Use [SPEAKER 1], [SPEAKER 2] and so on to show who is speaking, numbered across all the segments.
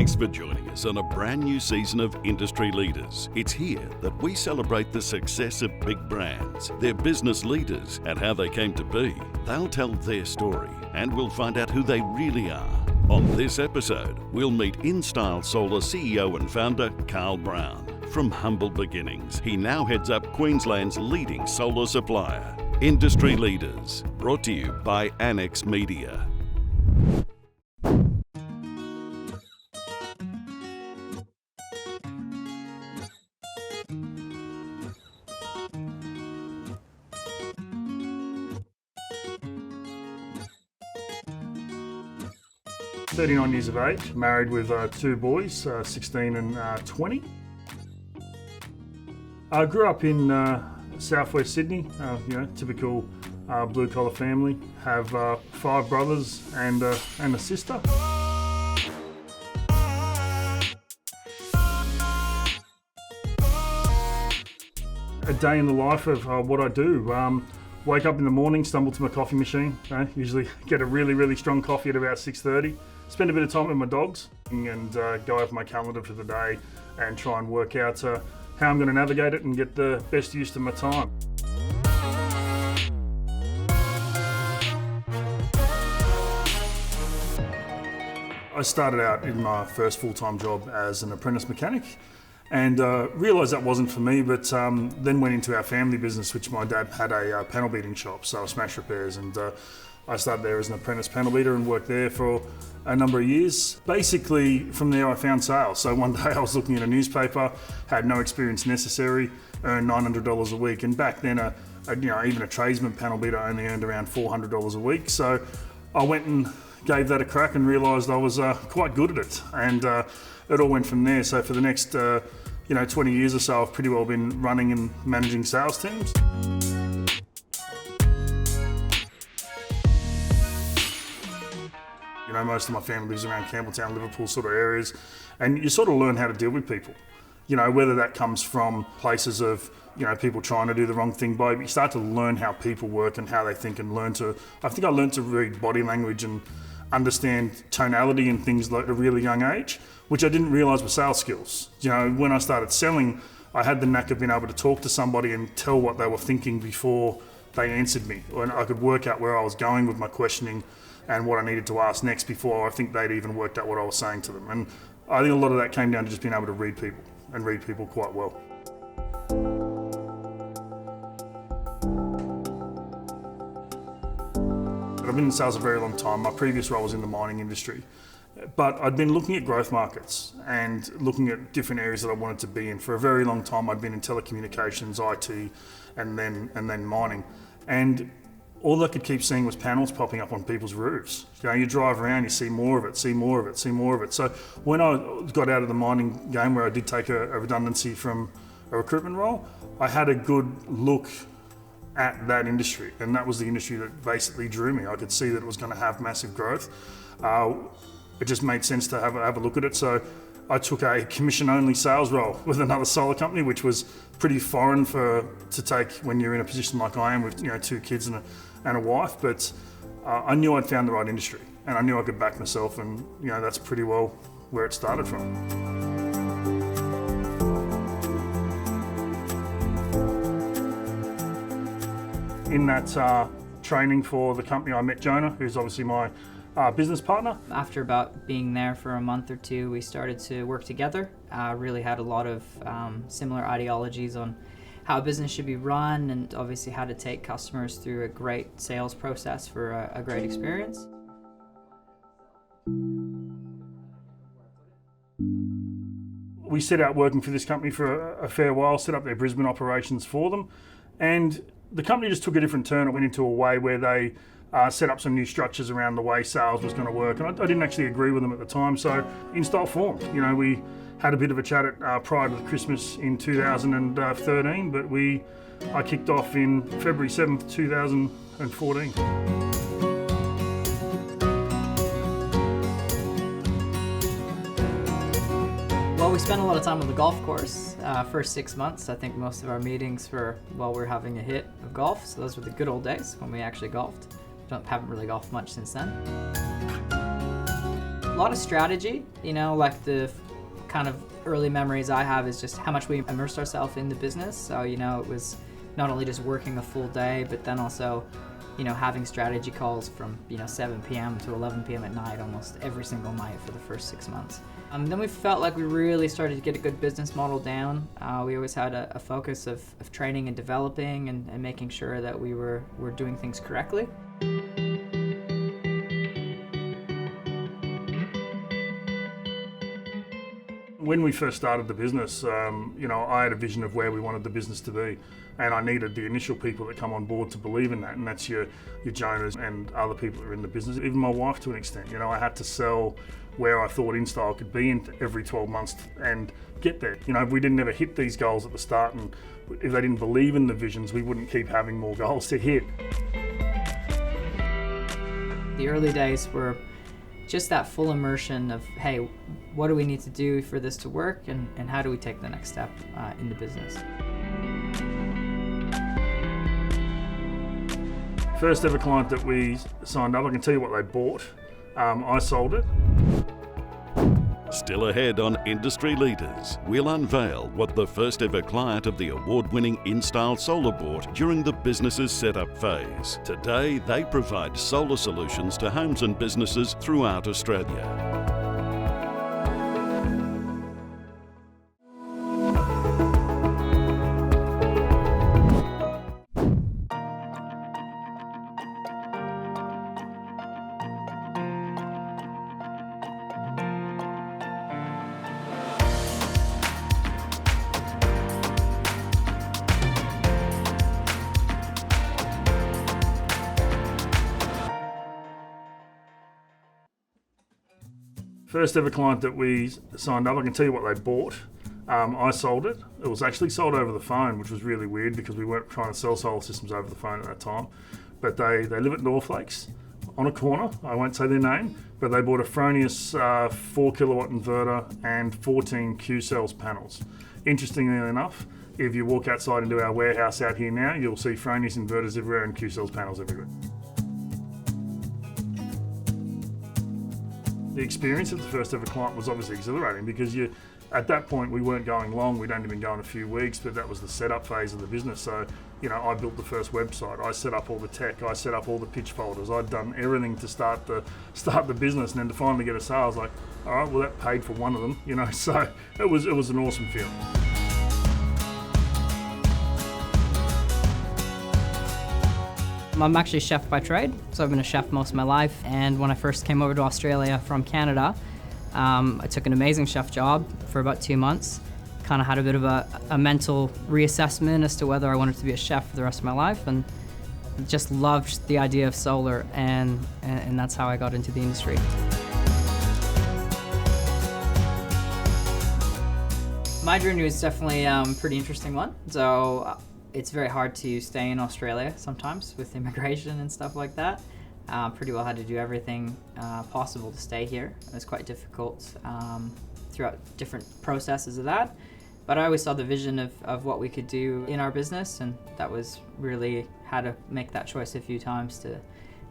[SPEAKER 1] Thanks for joining us on a brand new season of Industry Leaders. It's here that we celebrate the success of big brands, their business leaders, and how they came to be. They'll tell their story, and we'll find out who they really are. On this episode, we'll meet Instyle Solar CEO and founder Carl Brown. From humble beginnings, he now heads up Queensland's leading solar supplier. Industry Leaders, brought to you by Annex Media.
[SPEAKER 2] I'm 39 years of age, married with two boys, 16 and 20. I grew up in southwest Sydney, typical blue-collar family. Have 5 brothers and a sister. A day in the life of what I do. Wake up in the morning, stumble to my coffee machine. Usually get a really strong coffee at about 6:30. Spend a bit of time with my dogs and go over my calendar for the day and try and work out how I'm going to navigate it and get the best use of my time. I started out in my first full-time job as an apprentice mechanic and realised that wasn't for me, but then went into our family business, which my dad had a panel beating shop, so smash repairs, and I started there as an apprentice panel beater and worked there for a number of years. Basically, from there I found sales. So one day I was looking at a newspaper, had no experience necessary, earned $900 a week, and back then even a tradesman panel beater only earned around $400 a week. So I went and gave that a crack and realised I was quite good at it, and it all went from there. So for the next 20 years or so, I've pretty well been running and managing sales teams. Most of my family lives around Campbelltown, Liverpool sort of areas, and you sort of learn how to deal with people. Whether that comes from places of, people trying to do the wrong thing by you, start to learn how people work and how they think, and I think I learned to read body language and understand tonality and things like at a really young age, which I didn't realise were sales skills. When I started selling, I had the knack of being able to talk to somebody and tell what they were thinking before they answered me, and I could work out where I was going with my questioning and what I needed to ask next before I think they'd even worked out what I was saying to them. And I think a lot of that came down to just being able to read people, and read people quite well. I've been in sales a very long time. My previous role was in the mining industry, but I'd been looking at growth markets and looking at different areas that I wanted to be in. For a very long time, I'd been in telecommunications, IT, and then mining. And all I could keep seeing was panels popping up on people's roofs. You drive around, you see more of it. So when I got out of the mining game, where I did take a redundancy from a recruitment role, I had a good look at that industry, and that was the industry that basically drew me. I could see that it was going to have massive growth. It just made sense to have a look at it. So I took a commission-only sales role with another solar company, which was pretty foreign to take when you're in a position like I am with 2 kids and a wife. But I knew I'd found the right industry, and I knew I could back myself, and that's pretty well where it started from. In that training for the company, I met Jonah, who's obviously my business partner.
[SPEAKER 3] After about being there for a month or 2, we started to work together. Really had a lot of similar ideologies on how a business should be run, and obviously how to take customers through a great sales process for a great experience.
[SPEAKER 2] We set out working for this company for a fair while, set up their Brisbane operations for them, and the company just took a different turn. It went into a way where they set up some new structures around the way sales was going to work, and I didn't actually agree with them at the time, so Instyle formed. We had a bit of a chat prior to Christmas in 2013, but I kicked off in February 7th, 2014.
[SPEAKER 3] Well, we spent a lot of time on the golf course. First 6 months, I think most of our meetings were while we're having a hit of golf, so those were the good old days when we actually golfed. Haven't really golfed much since then. lot of strategy, like the kind of early memories I have is just how much we immersed ourselves in the business. So, it was not only just working a full day, but then also, having strategy calls from, 7 p.m. to 11 p.m. at night, almost every single night for the first 6 months. Then we felt like we really started to get a good business model down. We always had a focus of training and developing and making sure that we were doing things correctly.
[SPEAKER 2] When we first started the business, I had a vision of where we wanted the business to be, and I needed the initial people that come on board to believe in that, and that's your Jonas and other people that are in the business, even my wife to an extent. I had to sell where I thought Instyle could be in every 12 months and get there. If we didn't ever hit these goals at the start, and if they didn't believe in the visions, we wouldn't keep having more goals to hit.
[SPEAKER 3] The early days were just that full immersion of, hey, what do we need to do for this to work, and how do we take the next step in the business?
[SPEAKER 2] First ever client that we signed up, I can tell you what they bought. I sold it.
[SPEAKER 1] Still ahead on Industry Leaders, we'll unveil what the first ever client of the award-winning Instyle Solar bought during the business's setup phase. Today, they provide solar solutions to homes and businesses throughout Australia.
[SPEAKER 2] First ever client that we signed up, I can tell you what they bought. I sold it. It was actually sold over the phone, which was really weird because we weren't trying to sell solar systems over the phone at that time. But they live at Northlakes on a corner. I won't say their name, but they bought a Fronius 4 kilowatt inverter and 14 Q-cells panels. Interestingly enough, if you walk outside into our warehouse out here now, you'll see Fronius inverters everywhere and Q-cells panels everywhere. The experience of the first ever client was obviously exhilarating because at that point we weren't going long, we'd only been going a few weeks, but that was the setup phase of the business. So, I built the first website, I set up all the tech, I set up all the pitch folders, I'd done everything to start the business, and then to finally get a sale, I was like, all right, well that paid for one of them, so it was an awesome feeling.
[SPEAKER 3] I'm actually a chef by trade, so I've been a chef most of my life, and when I first came over to Australia from Canada, I took an amazing chef job for about 2 months, kind of had a bit of a mental reassessment as to whether I wanted to be a chef for the rest of my life, and just loved the idea of solar, and that's how I got into the industry. My journey was definitely a pretty interesting one. So it's very hard to stay in Australia sometimes with immigration and stuff like that. Pretty well had to do everything possible to stay here. It was quite difficult throughout different processes of that. But I always saw the vision of what we could do in our business, and that was really had to make that choice a few times to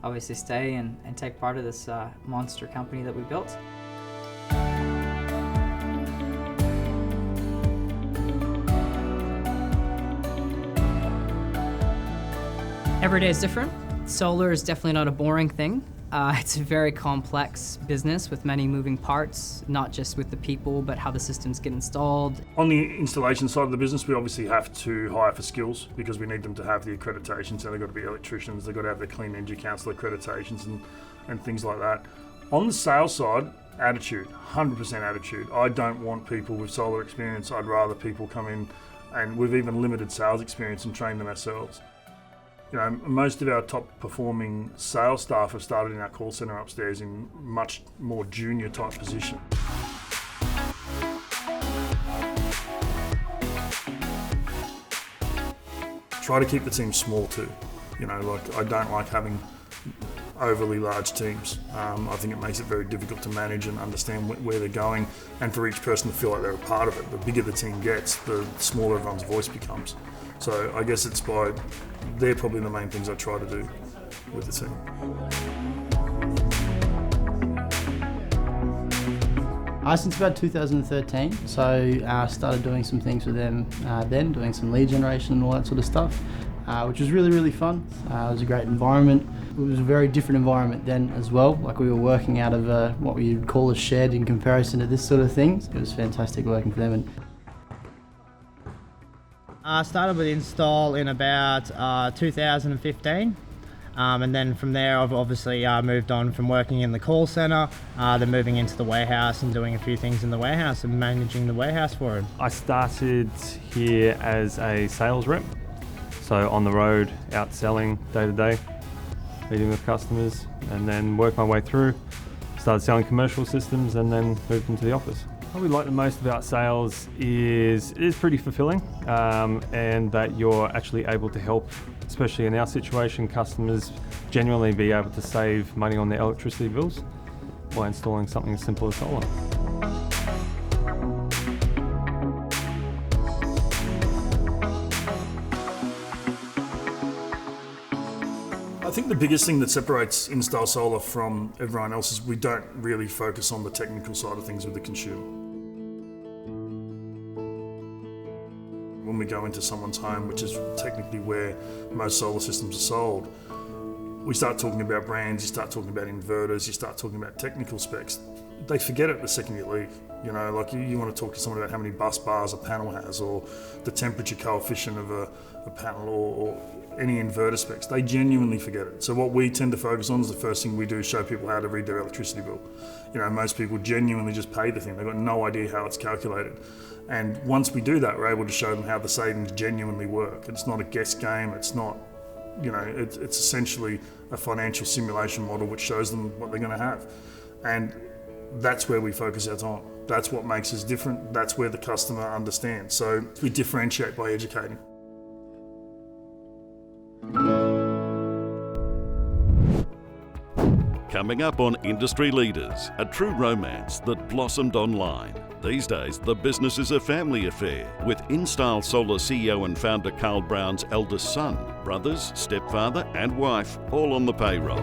[SPEAKER 3] obviously stay and take part of this monster company that we built. Every day is different. Solar is definitely not a boring thing. It's a very complex business with many moving parts, not just with the people, but how the systems get installed.
[SPEAKER 2] On the installation side of the business, we obviously have to hire for skills because we need them to have the accreditation. So they've got to be electricians, they've got to have their Clean Energy Council accreditations and things like that. On the sales side, attitude, 100% attitude. I don't want people with solar experience. I'd rather people come in and with even limited sales experience and train them ourselves. Most of our top performing sales staff have started in our call centre upstairs in much more junior type position. Try to keep the team small too. I don't like having overly large teams. I think it makes it very difficult to manage and understand where they're going, and for each person to feel like they're a part of it. The bigger the team gets, the smaller everyone's voice becomes. So I guess they're probably the main things I try to do with the team.
[SPEAKER 4] Since about 2013, so I started doing some things with them then, doing some lead generation and all that sort of stuff, which was really, really fun. It was a great environment. It was a very different environment then as well, like we were working out of what we would call a shed in comparison to this sort of things. It was fantastic working for them.
[SPEAKER 5] I started with Install in about 2015. And then from there I've obviously moved on from working in the call centre, then moving into the warehouse and doing a few things in the warehouse and managing the warehouse for him.
[SPEAKER 6] I started here as a sales rep, so on the road, out selling day to day, meeting with customers, and then worked my way through, started selling commercial systems and then moved into the office. What we like the most about sales is it is pretty fulfilling, and that you're actually able to help, especially in our situation, customers genuinely be able to save money on their electricity bills by installing something as simple as solar.
[SPEAKER 2] I think the biggest thing that separates Instyle Solar from everyone else is we don't really focus on the technical side of things with the consumer. When we go into someone's home, which is technically where most solar systems are sold, we start talking about brands, you start talking about inverters, you start talking about technical specs. They forget it the second you leave. You know, like you want to talk to someone about how many bus bars a panel has, or the temperature coefficient of a panel, or any inverter specs. They genuinely forget it. So what we tend to focus on is the first thing we do is show people how to read their electricity bill. You know, most people genuinely just pay the thing. They've got no idea how it's calculated. And once we do that, we're able to show them how the savings genuinely work. It's not a guess game. It's not, you know, it's essentially a financial simulation model which shows them what they're going to have. And that's where we focus our time. That's what makes us different. That's where the customer understands. So we differentiate by educating.
[SPEAKER 1] Coming up on Industry Leaders, a true romance that blossomed online. These days, the business is a family affair, with Instyle Solar CEO and founder Carl Brown's eldest son, brothers, stepfather and wife, all on the payroll.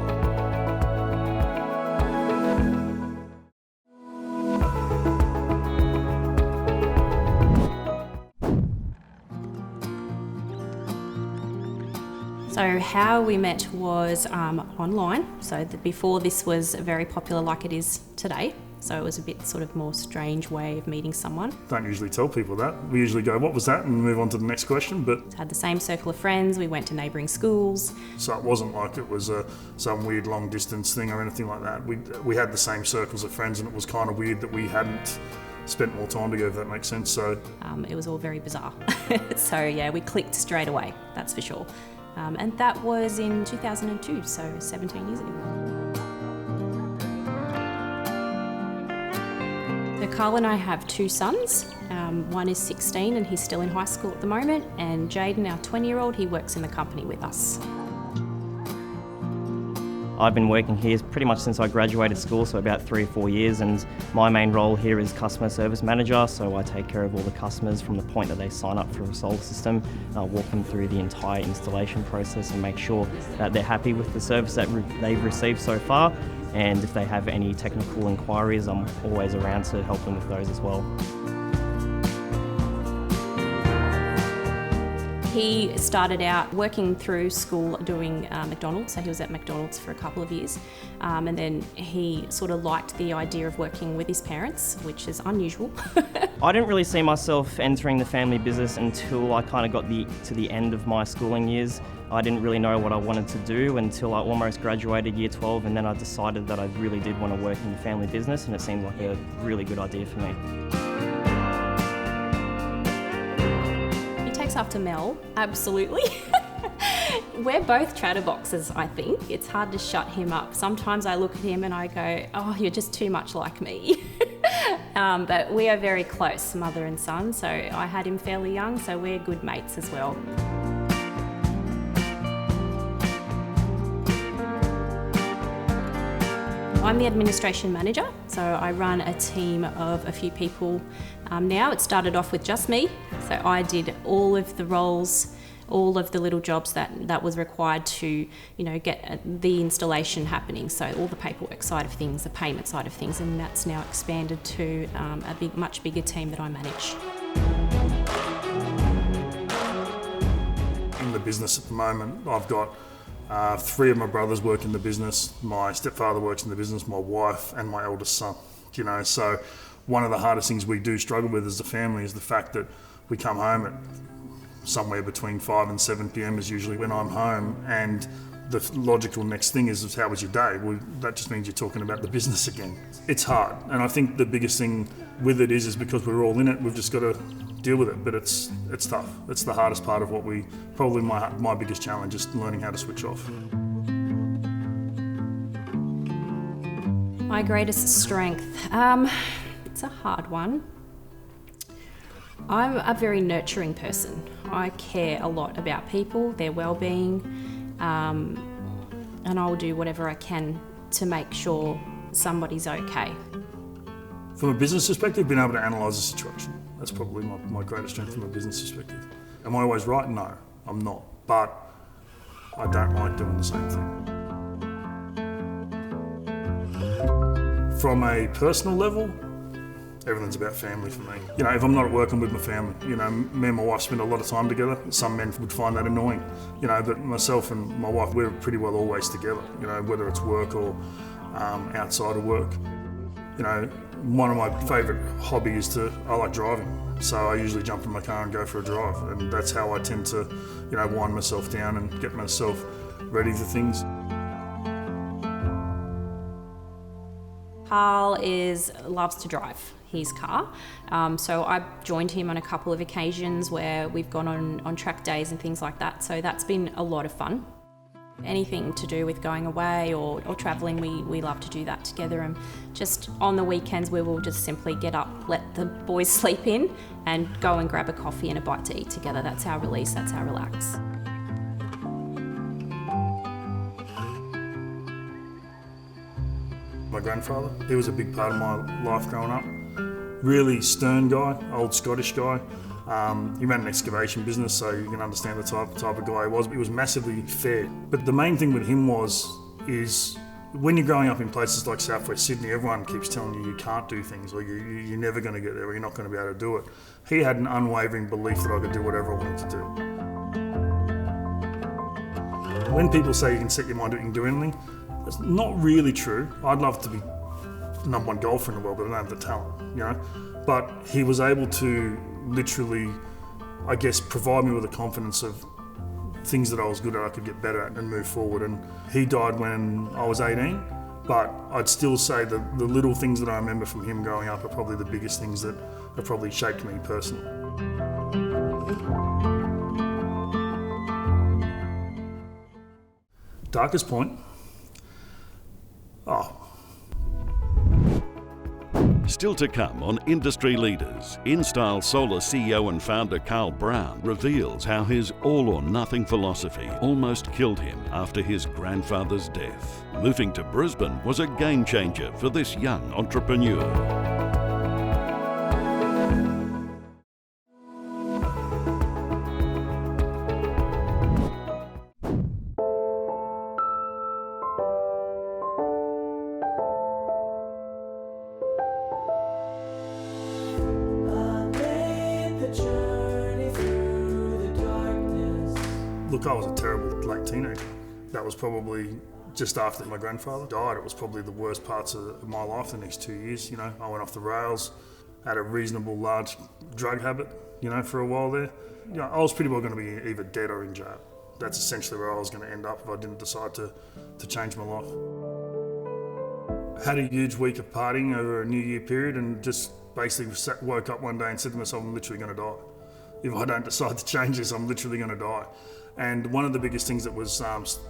[SPEAKER 7] So how we met was online. So before this was very popular like it is today. So it was a bit sort of more strange way of meeting someone.
[SPEAKER 2] Don't usually tell people that. We usually go, what was that? And move on to the next question. But
[SPEAKER 7] had the same circle of friends. We went to neighbouring schools.
[SPEAKER 2] So it wasn't like it was some weird long distance thing or anything like that. We had the same circles of friends, and it was kind of weird that we hadn't spent more time together, if that makes sense. So
[SPEAKER 7] it was all very bizarre. So yeah, we clicked straight away, that's for sure. And that was in 2002, so 17 years ago. So Carl and I have two sons. One is 16 and he's still in high school at the moment, and Jaden, our 20-year-old, he works in the company with us.
[SPEAKER 8] I've been working here pretty much since I graduated school, so about 3 or 4 years, and my main role here is customer service manager, so I take care of all the customers from the point that they sign up for a solar system. I'll walk them through the entire installation process and make sure that they're happy with the service that they've received so far, and if they have any technical inquiries, I'm always around to help them with those as well.
[SPEAKER 7] He started out working through school doing McDonald's, so he was at McDonald's for a couple of years, and then he sort of liked the idea of working with his parents, which is unusual.
[SPEAKER 8] I didn't really see myself entering the family business until I kind of got to the end of my schooling years. I didn't really know what I wanted to do until I almost graduated year 12, and then I decided that I really did want to work in the family business, and it seemed like a really good idea for me.
[SPEAKER 7] After Mel, absolutely. We're both chatterboxes, I think. It's hard to shut him up. Sometimes I look at him and I go, oh, you're just too much like me. But we are very close, mother and son, so I had him fairly young, so we're good mates as well. I'm the administration manager, so I run a team of a few people now. It started off with just me, so I did all of the roles all of the little jobs that was required to, get the installation happening. So all the paperwork side of things, the payment side of things, and that's now expanded to a much bigger team that I manage.
[SPEAKER 2] In the business at the moment, I've got 3 of my brothers work in the business. My stepfather works in the business, my wife and my eldest son. So one of the hardest things we do struggle with as a family is the fact that we come home at somewhere between 5 and 7 p.m. is usually when I'm home, and the logical next thing is how was your day? Well, that just means you're talking about the business again. It's hard, and I think the biggest thing with it is because we're all in it, we've just got to deal with it, but it's tough. It's the hardest part of probably my biggest challenge is learning how to switch off.
[SPEAKER 7] My greatest strength, it's a hard one. I'm a very nurturing person. I care a lot about people, their well-being, and I'll do whatever I can to make sure somebody's okay.
[SPEAKER 2] From a business perspective, being able to analyse a situation. That's probably my greatest strength from a business perspective. Am I always right? No, I'm not. But I don't like doing the same thing. From a personal level, everything's about family for me. If I'm not at work, I'm with my family. Me and my wife spend a lot of time together. Some men would find that annoying. But myself and my wife, we're pretty well always together. Whether it's work or outside of work. One of my favourite hobbies I like driving. So I usually jump in my car and go for a drive, and that's how I tend to, wind myself down and get myself ready for things.
[SPEAKER 7] Carl loves to drive his car, so I've joined him on a couple of occasions where we've gone on track days and things like that, so that's been a lot of fun. Anything to do with going away or travelling, we love to do that together, and just on the weekends we will just simply get up, let the boys sleep in and go and grab a coffee and a bite to eat together. That's our release, that's our relax.
[SPEAKER 2] My grandfather, he was a big part of my life growing up. Really stern guy, old Scottish guy. He ran an excavation business, so you can understand the type of guy he was. He was massively fair. But the main thing with him is when you're growing up in places like Southwest Sydney, everyone keeps telling you can't do things, or you're never going to get there, or you're not going to be able to do it. He had an unwavering belief that I could do whatever I wanted to do. When people say you can set your mind to it, you can do anything, that's not really true. I'd love to be #1 golfer in the world, but I don't have the talent, But he was able to literally, I guess, provide me with the confidence of things that I was good at, I could get better at and move forward. And he died when I was 18, but I'd still say that the little things that I remember from him growing up are probably the biggest things that have probably shaped me personally. Darkest point?
[SPEAKER 1] Still to come on Industry Leaders, Instyle Solar CEO and founder Carl Brown reveals how his all-or-nothing philosophy almost killed him after his grandfather's death. Moving to Brisbane was a game changer for this young entrepreneur.
[SPEAKER 2] Look, I was a terrible late teenager. That was probably just after my grandfather died. It was probably the worst parts of my life the next 2 years. I went off the rails, had a reasonable large drug habit, for a while there. I was pretty well going to be either dead or in jail. That's essentially where I was going to end up if I didn't decide to change my life. Had a huge week of partying over a New Year period and just basically woke up one day and said to myself, I'm literally going to die. If I don't decide to change this, I'm literally going to die. And one of the biggest things that was, stopped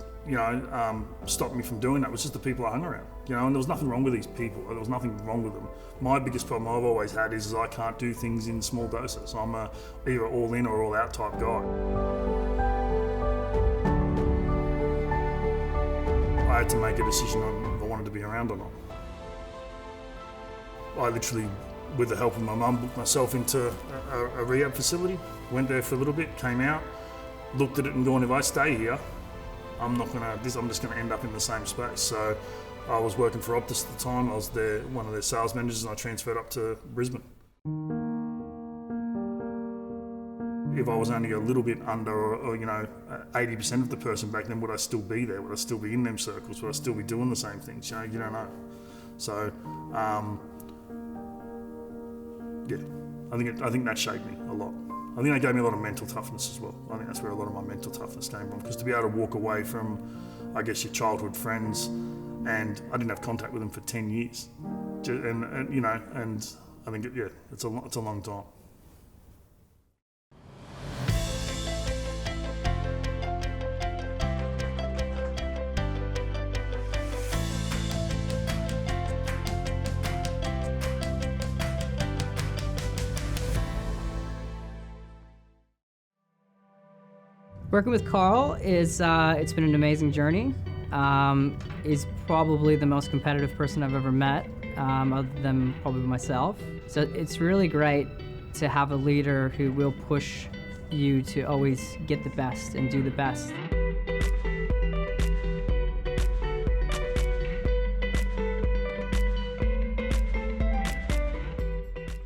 [SPEAKER 2] me from doing that was just the people I hung around. And there was nothing wrong with these people. There was nothing wrong with them. My biggest problem I've always had is I can't do things in small doses. I'm a either all in or all out type guy. I had to make a decision on if I wanted to be around or not. I literally, with the help of my mum, booked myself into a rehab facility. Went there for a little bit, came out. looked at it and gone, if I stay here, I'm just gonna end up in the same space. So I was working for Optus at the time. I was one of their sales managers, and I transferred up to Brisbane. If I was only a little bit under, or 80% of the person back then, would I still be there? Would I still be in them circles? Would I still be doing the same things? You don't know. So, yeah, I think that shaped me a lot. I think that gave me a lot of mental toughness as well. I think that's where a lot of my mental toughness came from, because to be able to walk away from, I guess, your childhood friends, and I didn't have contact with them for 10 years, and I think it's a long time.
[SPEAKER 3] Working with Carl it's been an amazing journey. He's probably the most competitive person I've ever met, other than probably myself. So it's really great to have a leader who will push you to always get the best and do the best.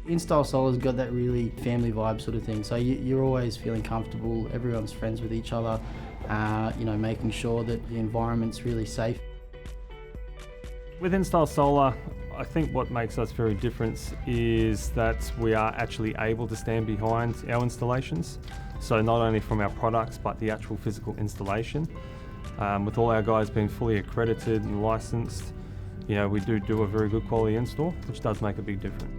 [SPEAKER 4] Instyle Solar's got that really family vibe sort of thing. So you're always feeling comfortable, everyone's friends with each other, making sure that the environment's really safe.
[SPEAKER 6] With Instyle Solar, I think what makes us very different is that we are actually able to stand behind our installations. So not only from our products, but the actual physical installation. With all our guys being fully accredited and licensed, we do a very good quality install, which does make a big difference.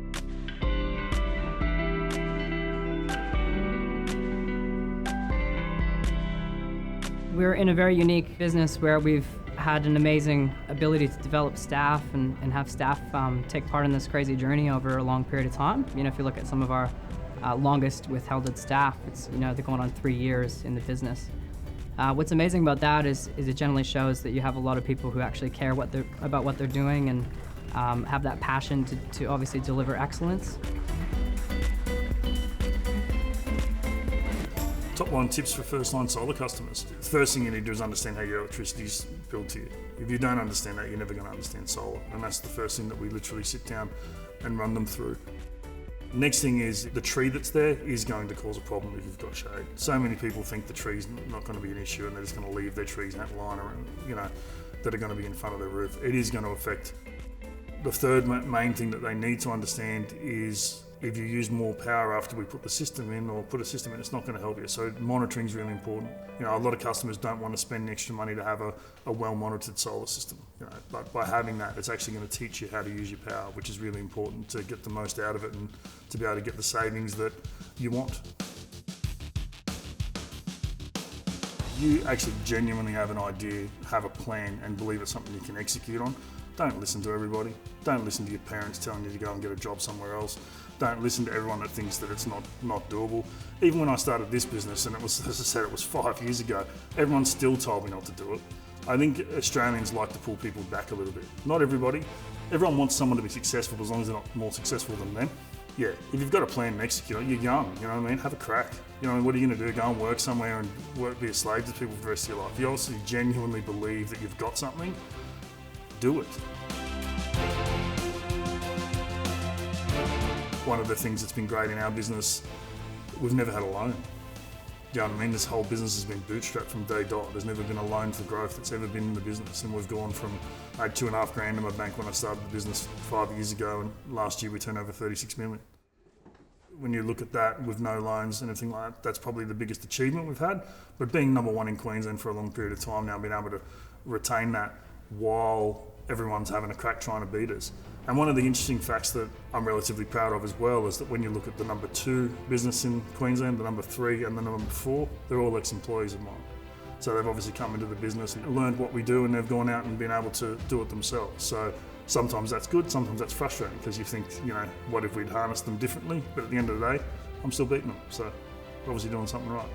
[SPEAKER 3] We're in a very unique business where we've had an amazing ability to develop staff and have staff take part in this crazy journey over a long period of time. If you look at some of our longest withheld staff, it's they're going on 3 years in the business. What's amazing about that is it generally shows that you have a lot of people who actually care about what they're doing and have that passion to obviously deliver excellence.
[SPEAKER 2] Top line tips for first line solar customers. The first thing you need to do is understand how your electricity is billed to you. If you don't understand that, you're never going to understand solar. And that's the first thing that we literally sit down and run them through. Next thing is the tree that's there is going to cause a problem if you've got shade. So many people think the tree's not going to be an issue and they're just going to leave their trees in that line around, that are going to be in front of their roof. It is going to affect. The third main thing that they need to understand is if you use more power after we put the system in or put a system in, it's not going to help you. So monitoring is really important. A lot of customers don't want to spend extra money to have a well-monitored solar system. But by having that, it's actually going to teach you how to use your power, which is really important to get the most out of it and to be able to get the savings that you want. You actually genuinely have an idea, have a plan, and believe it's something you can execute on. Don't listen to everybody. Don't listen to your parents telling you to go and get a job somewhere else. Don't listen to everyone that thinks that it's not doable. Even when I started this business, and it was, as I said, it was 5 years ago, everyone still told me not to do it. I think Australians like to pull people back a little bit. Not everybody. Everyone wants someone to be successful, but as long as they're not more successful than them. Yeah, if you've got a plan and execute it, you're young, you know what I mean? Have a crack. What are you going to do? Go and work somewhere and be a slave to people for the rest of your life. If you obviously genuinely believe that you've got something, do it. One of the things that's been great in our business, we've never had a loan. You know what I mean? This whole business has been bootstrapped from day dot. There's never been a loan for growth that's ever been in the business. And we've gone from, I had $2,500 in my bank when I started the business 5 years ago, and last year we turned over 36 million. When you look at that with no loans and everything like that, that's probably the biggest achievement we've had. But being number one in Queensland for a long period of time now, being able to retain that while everyone's having a crack trying to beat us. And one of the interesting facts that I'm relatively proud of as well is that when you look at the number 2 business in Queensland, the number 3 and the number 4, they're all ex-employees of mine. So they've obviously come into the business and learned what we do, and they've gone out and been able to do it themselves. So sometimes that's good, sometimes that's frustrating, because you think, what if we'd harnessed them differently? But at the end of the day, I'm still beating them. So obviously doing something right.